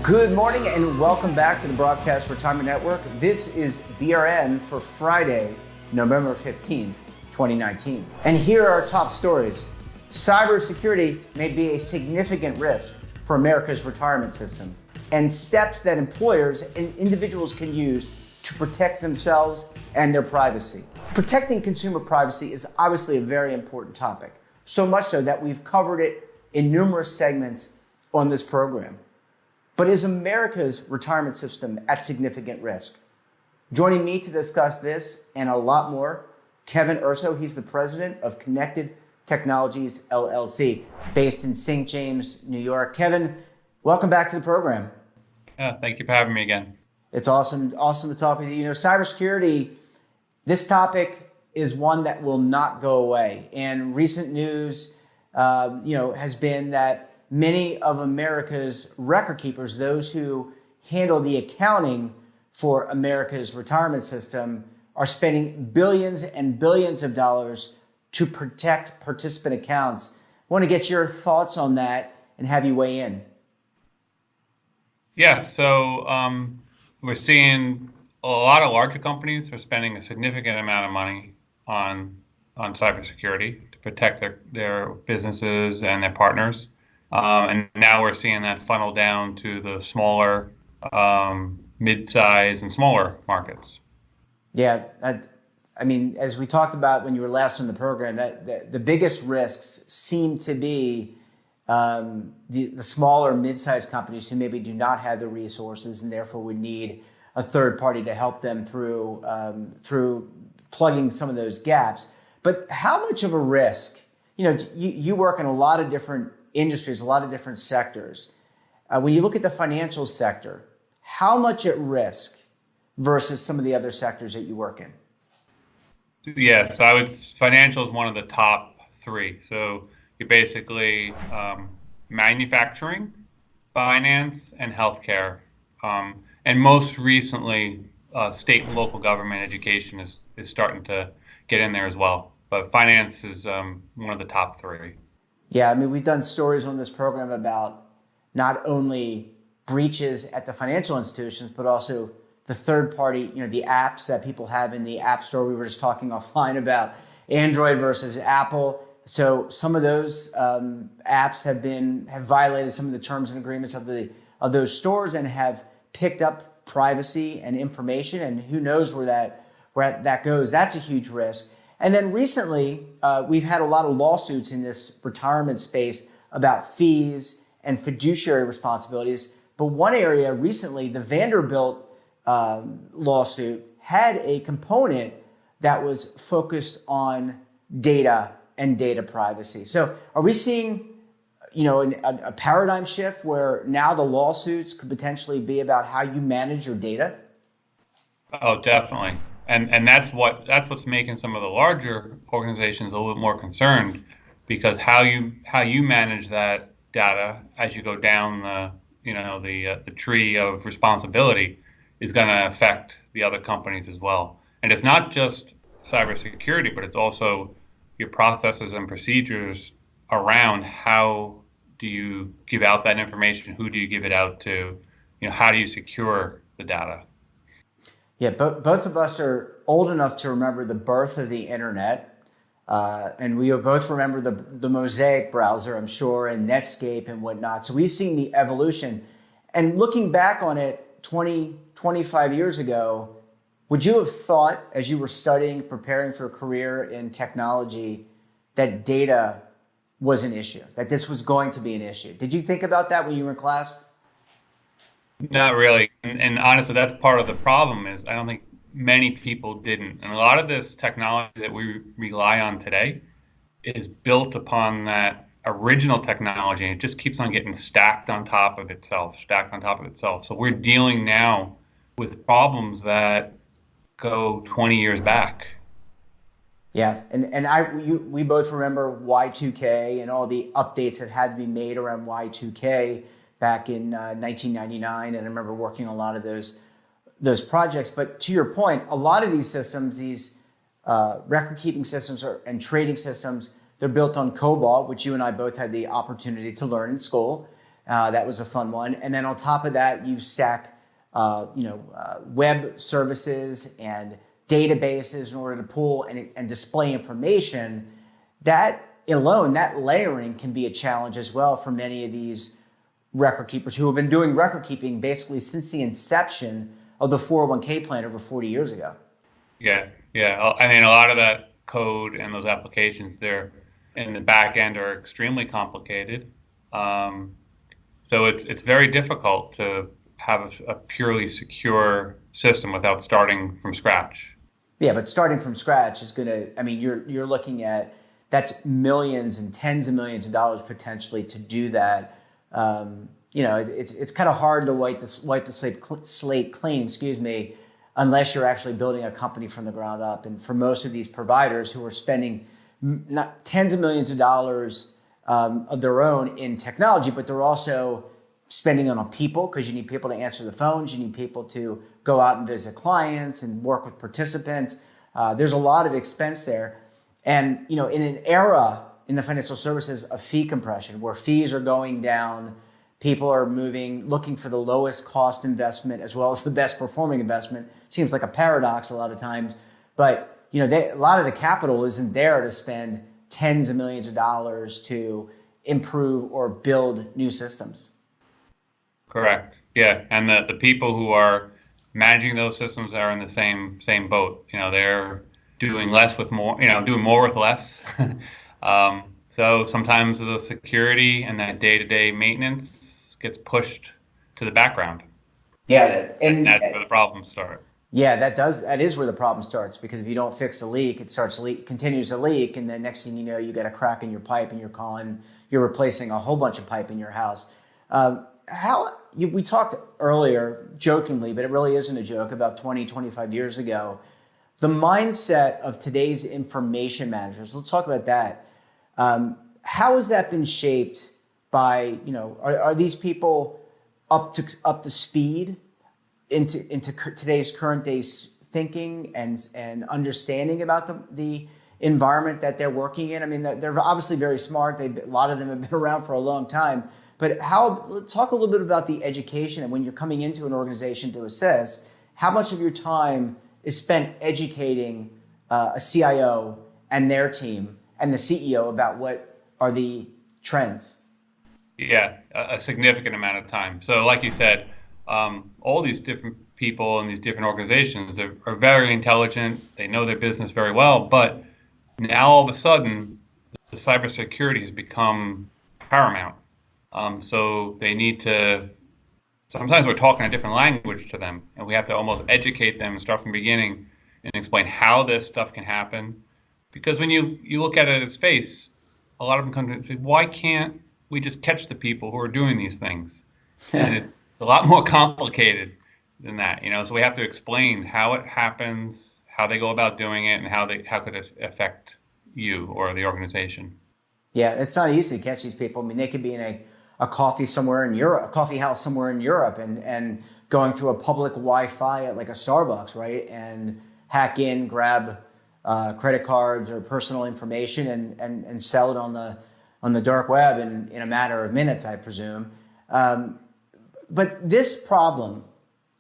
Good morning and welcome back to the Broadcast Retirement Network. This is BRN for Friday, November 15th, 2019. And here are our top stories. Cybersecurity may be a significant risk for America's retirement system, and steps that employers and individuals can use to protect themselves and their privacy. Protecting consumer privacy is obviously a very important topic, so much so that we've covered it in numerous segments on this program. But is America's retirement system at significant risk? Joining me to discuss this and a lot more, Kevin Urso. He's the president of Connected Technologies, LLC, based in St. James, New York. Kevin, welcome back to the program. Thank you for having me again. It's awesome to talk with you. You know, cybersecurity, this topic is one that will not go away. And recent news, has been that many of America's record keepers, those who handle the accounting for America's retirement system, are spending billions and billions of dollars to protect participant accounts. I want to get your thoughts on that and have you weigh in. Yeah, so we're seeing a lot of larger companies are spending a significant amount of money on cybersecurity to protect their businesses and their partners. And now we're seeing that funnel down to the smaller, mid-size and smaller markets. Yeah, I mean, as we talked about when you were last on the program, that the biggest risks seem to be the smaller, mid-sized companies who maybe do not have the resources and therefore would need a third party to help them through plugging some of those gaps. But how much of a risk? You work in a lot of different industries, a lot of different sectors. When you look at the financial sector, how much at risk versus some of the other sectors that you work in? Yeah, so financial is one of the top three. So you're basically manufacturing, finance, and healthcare. And most recently, state and local government education is starting to get in there as well. But finance is one of the top three. Yeah, I mean, we've done stories on this program about not only breaches at the financial institutions, but also the third party, the apps that people have in the App Store. We were just talking offline about Android versus Apple. So some of those apps have violated some of the terms and agreements of those stores and have picked up privacy and information, and who knows where that goes. That's a huge risk. And then recently, we've had a lot of lawsuits in this retirement space about fees and fiduciary responsibilities. But one area recently, the Vanderbilt lawsuit, had a component that was focused on data and data privacy. So are we seeing, a paradigm shift where now the lawsuits could potentially be about how you manage your data? Oh, definitely. And that's what's making some of the larger organizations a little bit more concerned, because how you manage that data as you go down the tree of responsibility is going to affect the other companies as well. And it's not just cybersecurity, but it's also your processes and procedures around how do you give out that information, who do you give it out to, how do you secure the data. Yeah, both of us are old enough to remember the birth of the internet, and we both remember the Mosaic browser, I'm sure, and Netscape and whatnot. So we've seen the evolution. And looking back on it 25 years ago, would you have thought, as you were studying, preparing for a career in technology, that data was an issue, that this was going to be an issue? Did you think about that when you were in class? Not really. And honestly, that's part of the problem is I don't think many people didn't. And a lot of this technology that we rely on today is built upon that original technology. And it just keeps on getting stacked on top of itself. So we're dealing now with problems that go 20 years back. Yeah, and we both remember Y2K and all the updates that had to be made around Y2K back in 1999, and I remember working on a lot of those projects. But to your point, a lot of these systems, these record-keeping systems and trading systems, they're built on COBOL, which you and I both had the opportunity to learn in school. That was a fun one. And then on top of that, you stack, web services and databases in order to pull and display information. That alone, that layering can be a challenge as well for many of these record keepers who have been doing record keeping basically since the inception of the 401k plan over 40 years ago. Yeah. I mean, a lot of that code and those applications there in the back end are extremely complicated. So it's very difficult to have a purely secure system without starting from scratch. Yeah, but starting from scratch is you're looking at, that's millions and tens of millions of dollars potentially to do that. It's kind of hard to wipe the slate clean, unless you're actually building a company from the ground up. And for most of these providers who are spending not tens of millions of dollars of their own in technology, but they're also spending it on people, because you need people to answer the phones, you need people to go out and visit clients and work with participants. There's a lot of expense there. And, in an era in the financial services of fee compression, where fees are going down, people are looking for the lowest cost investment as well as the best performing investment. Seems like a paradox a lot of times, but a lot of the capital isn't there to spend tens of millions of dollars to improve or build new systems. Correct. Yeah, and the people who are managing those systems are in the same boat. They're doing less with more. Doing more with less. So sometimes the security and that day-to-day maintenance gets pushed to the background. Yeah, and that's where the problems start. Yeah, that is where the problem starts, because if you don't fix a leak, it continues to leak, and then next thing you know, you got a crack in your pipe, and you're replacing a whole bunch of pipe in your house. We talked earlier jokingly, but it really isn't a joke, about 20, 25 years ago, the mindset of today's information managers. Let's talk about that. How has that been shaped by, are these people up to speed into today's current day's thinking and understanding about the environment that they're working in? I mean, they're obviously very smart. A lot of them have been around for a long time. But let's talk a little bit about the education, and when you're coming into an organization to assess, how much of your time is spent educating a CIO and their team and the CEO about what are the trends? Yeah, a significant amount of time. So like you said, all these different people in these different organizations are very intelligent. They know their business very well, but now all of a sudden, the cybersecurity has become paramount. So they need to, sometimes we're talking a different language to them, and we have to almost educate them and start from the beginning and explain how this stuff can happen. Because when you look at it at its face, a lot of them come to say, why can't we just catch the people who are doing these things? And it's a lot more complicated than that, So we have to explain how it happens, how they go about doing it, and how could it affect you or the organization. Yeah, it's not easy to catch these people. I mean, they could be in a coffee somewhere in Europe, a coffee house somewhere in Europe, and going through a public Wi-Fi at like a Starbucks, right? And hack in, grab credit cards or personal information and sell it on the dark web in a matter of minutes, I presume. But this problem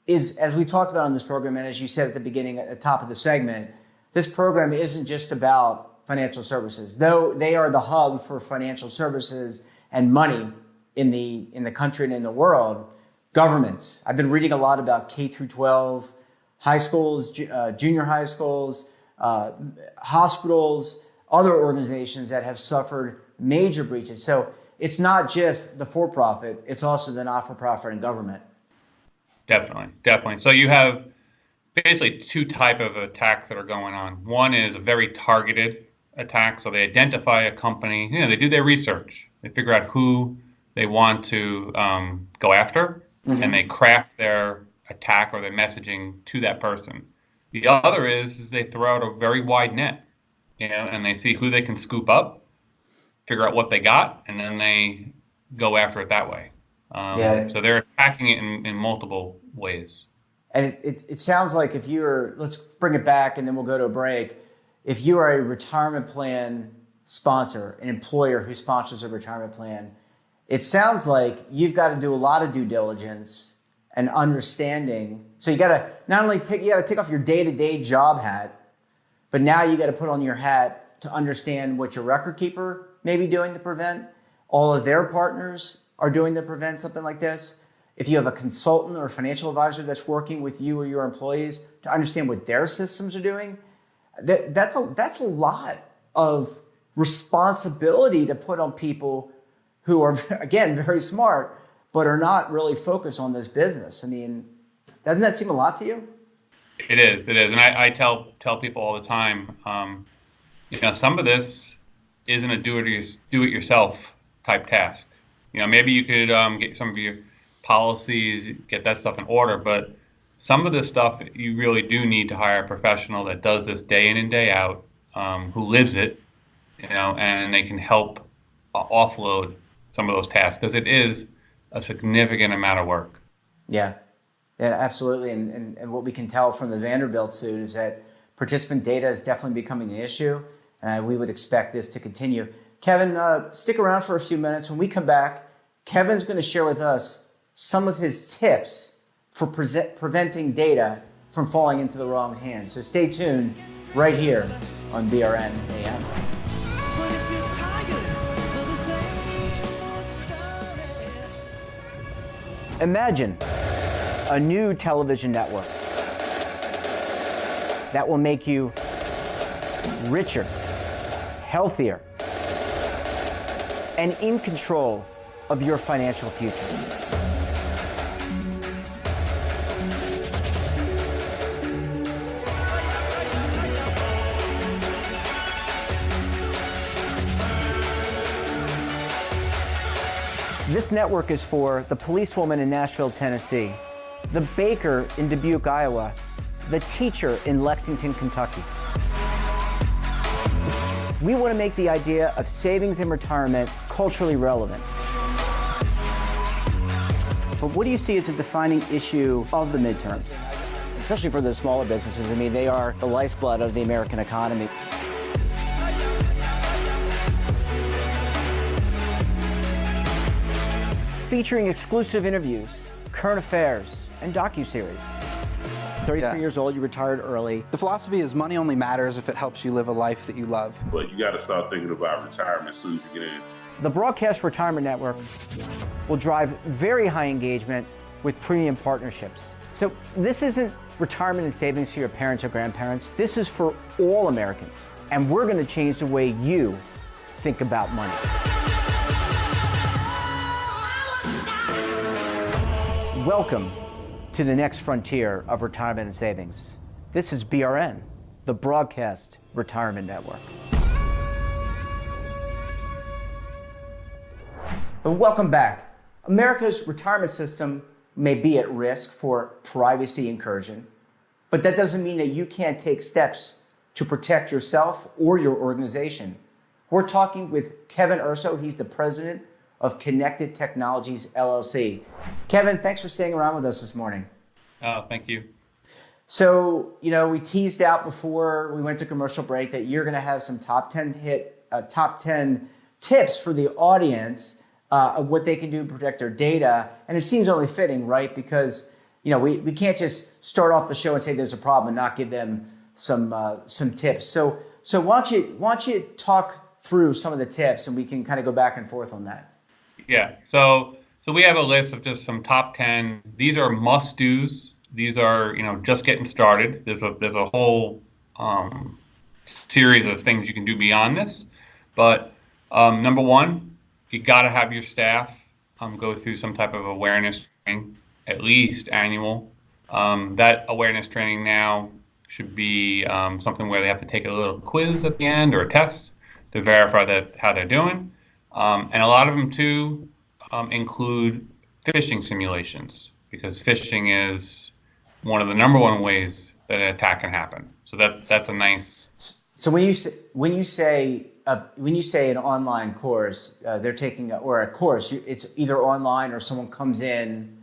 is, as we talked about on this program, and as you said at the beginning, at the top of the segment, this program isn't just about financial services, though they are the hub for financial services and money in the country and in the world. Governments. I've been reading a lot about K through 12, high schools, junior high schools, hospitals, other organizations that have suffered major breaches. So it's not just the for-profit, it's also the not-for-profit and government. Definitely. So you have basically two types of attacks that are going on. One is a very targeted attack. So they identify a company, they do their research. They figure out who they want to go after, and they craft their attack or their messaging to that person. The other is they throw out a very wide net, and they see who they can scoop up, figure out what they got, and then they go after it that way. So they're attacking it in multiple ways. And it sounds like if you're, let's bring it back and then we'll go to a break. If you are a retirement plan sponsor, an employer who sponsors a retirement plan, it sounds like you've got to do a lot of due diligence and understanding. So you got to not only take off your day-to-day job hat, but now you got to put on your hat to understand what your record keeper may be doing to prevent, all of their partners are doing to prevent something like this. If you have a consultant or a financial advisor that's working with you or your employees to understand what their systems are doing, that's a lot of responsibility to put on people who are, again, very smart, but are not really focused on this business. I mean, doesn't that seem a lot to you? It is. And I tell people all the time, some of this isn't a do-it-yourself type task. Maybe you could get some of your policies, get that stuff in order, but some of this stuff you really do need to hire a professional that does this day in and day out, who lives it, and they can help offload some of those tasks, because it is a significant amount of work. Yeah, absolutely. And what we can tell from the Vanderbilt suit is that participant data is definitely becoming an issue, and we would expect this to continue. Kevin, stick around for a few minutes. When we come back, Kevin's going to share with us some of his tips for preventing data from falling into the wrong hands. So stay tuned right here on BRN AM. Imagine a new television network that will make you richer, healthier, and in control of your financial future. This network is for the policewoman in Nashville, Tennessee, the baker in Dubuque, Iowa, the teacher in Lexington, Kentucky. We want to make the idea of savings and retirement culturally relevant. But what do you see as a defining issue of the midterms, especially for the smaller businesses? I mean, they are the lifeblood of the American economy. Featuring exclusive interviews, current affairs, and docuseries. 33 years old, you retired early. The philosophy is money only matters if it helps you live a life that you love. But you got to start thinking about retirement as soon as you get in. The Broadcast Retirement Network will drive very high engagement with premium partnerships. So this isn't retirement and savings for your parents or grandparents. This is for all Americans. And we're going to change the way you think about money. Welcome to the next frontier of retirement and savings. This is BRN, the Broadcast Retirement Network. But welcome back. America's retirement system may be at risk for privacy incursion, but that doesn't mean that you can't take steps to protect yourself or your organization. We're talking with Kevin Urso. He's the president of Connected Technologies, LLC. Kevin, thanks for staying around with us this morning. Oh, thank you. So, we teased out before we went to commercial break that you're going to have some top 10 tips for the audience of what they can do to protect their data. And it seems only fitting, right? Because, we can't just start off the show and say there's a problem and not give them some tips. So why don't you talk through some of the tips and we can kind of go back and forth on that. Yeah. So we have a list of just some top 10. These are must-dos. These are, just getting started. There's a whole series of things you can do beyond this. But number one, you got to have your staff go through some type of awareness training, at least annual. That awareness training now should be something where they have to take a little quiz at the end or a test to verify that how they're doing. And a lot of them too include phishing simulations, because phishing is one of the number one ways that an attack can happen. So that's a nice. So when you say an online course, they're taking or a course, it's either online or someone comes in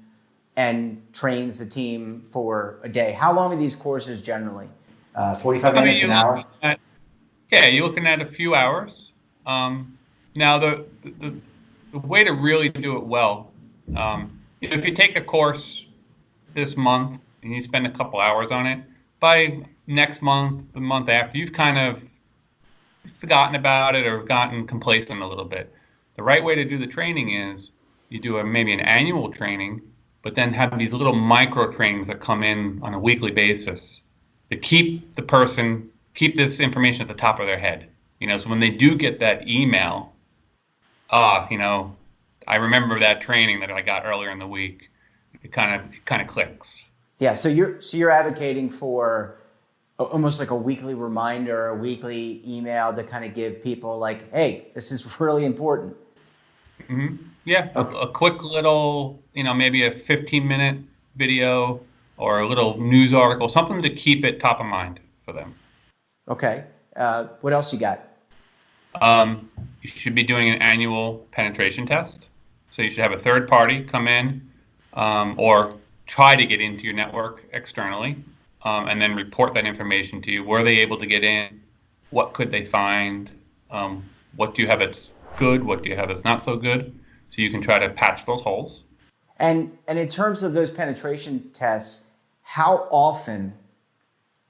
and trains the team for a day. How long are these courses generally? 45 minutes, an hour? You're looking at a few hours. Now, the way to really do it well, if you take a course this month and you spend a couple hours on it, by next month, the month after, you've kind of forgotten about it or gotten complacent a little bit. The right way to do the training is you do maybe an annual training, but then have these little micro trainings that come in on a weekly basis to keep this information at the top of their head. So when they do get that email, I remember that training that I got earlier in the week. It kind of clicks. Yeah. So you're advocating for almost like a weekly reminder, a weekly email to kind of give people like, hey, this is really important. Mm-hmm. Yeah. Okay. A quick little, maybe a 15-minute video or a little news article, something to keep it top of mind for them. Okay. What else you got? You should be doing an annual penetration test. So you should have a third party come in or try to get into your network externally and then report that information to you. Were they able to get in? What could they find? What do you have that's good? What do you have that's not so good? So you can try to patch those holes. And in terms of those penetration tests, how often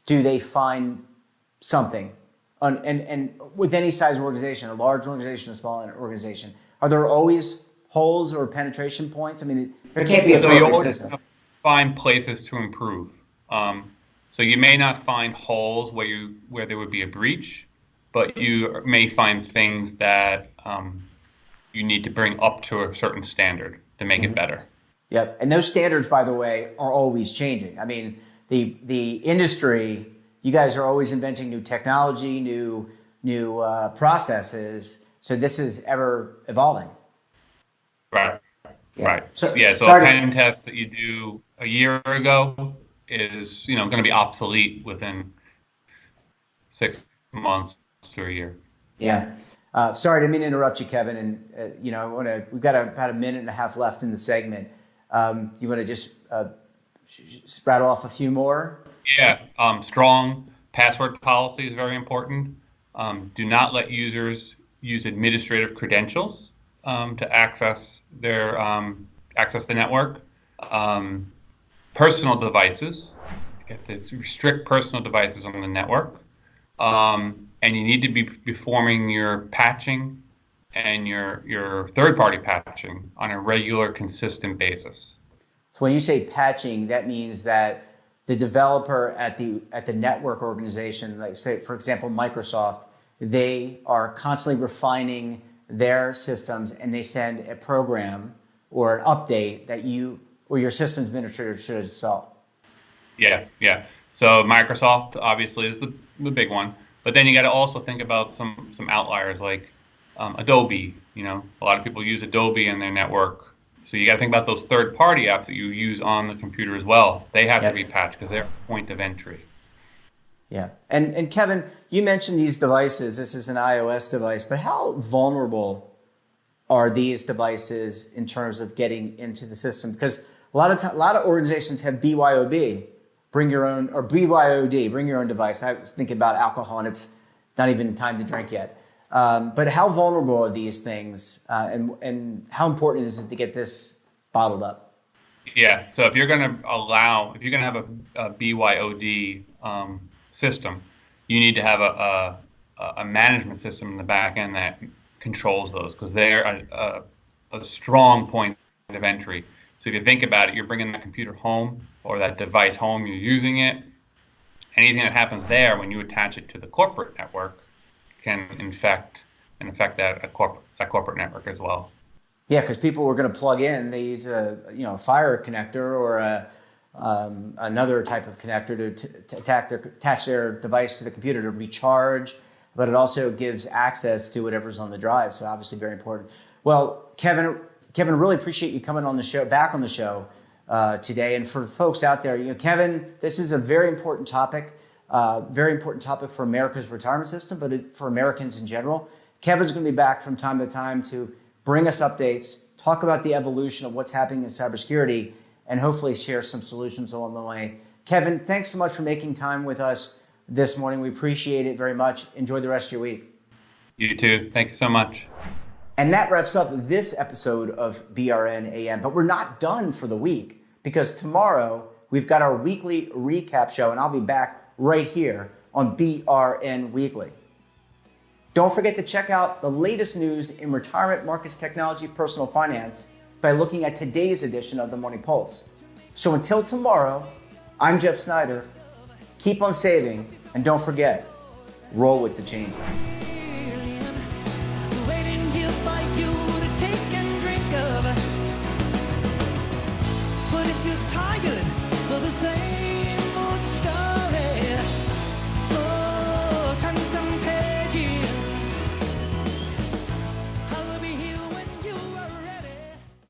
do they find something? And with any size organization, a large organization, a small organization, are there always holes or penetration points? I mean, there can't be a perfect system. Find places to improve. So you may not find holes where there would be a breach, but you may find things that you need to bring up to a certain standard to make it better. Yep. And those standards, by the way, are always changing. I mean, the industry, you guys are always inventing new technology, new processes. So this is ever evolving. Right. Yeah. Right. So a pen test that you do a year ago is, going to be obsolete within 6 months to a year. Yeah. Sorry, I didn't mean to interrupt you, Kevin. And, we've got about a minute and a half left in the segment. You want to just rattle off a few more? Yeah. Strong password policy is very important. Do not let users use administrative credentials to access the network. Personal devices. You have to restrict personal devices on the network. And you need to be performing your patching and your third-party patching on a regular, consistent basis. So when you say patching, that means that the developer at the network organization, like say, for example, Microsoft, they are constantly refining their systems and they send a program or an update that you or your systems administrator should install. Yeah. So Microsoft obviously is the big one, but then you got to also think about some outliers like Adobe. A lot of people use Adobe in their network. So you got to think about those third-party apps that you use on the computer as well. They have to be patched because they're a point of entry. Yeah. And Kevin, you mentioned these devices. This is an iOS device, but how vulnerable are these devices in terms of getting into the system? Because a lot of organizations have BYOD, bring your own, or BYOD, bring your own device. I was thinking about alcohol, and it's not even time to drink yet. But how vulnerable are these things, and how important is it to get this bottled up? Yeah. So if you're going to have a BYOD system, you need to have a management system in the back end that controls those because they're a strong point of entry. So if you think about it, you're bringing that computer home or that device home, you're using it. Anything that happens there when you attach it to the corporate network can infect that corporate network as well. Yeah, because people were going to plug in these, a fire connector or another type of connector to attach their device to the computer to recharge, but it also gives access to whatever's on the drive. So obviously very important. Well, Kevin, really appreciate you coming on the show, back on the show today. And for folks out there, Kevin, this is a very important topic for America's retirement system, but for Americans in general. Kevin's going to be back from time to time to bring us updates, talk about the evolution of what's happening in cybersecurity, and hopefully share some solutions along the way. Kevin, thanks so much for making time with us this morning. We appreciate it very much. Enjoy the rest of your week. You too. Thank you so much. And that wraps up this episode of BRN AM. But we're not done for the week, because tomorrow we've got our weekly recap show, and I'll be back right here on BRN Weekly. Don't forget to check out the latest news in retirement, markets, technology, personal finance by looking at today's edition of the Morning Pulse. So until tomorrow, I'm Jeff Snyder. Keep on saving, and don't forget, roll with the changes. Waiting here for you to take and drink of. But if you're tired of the same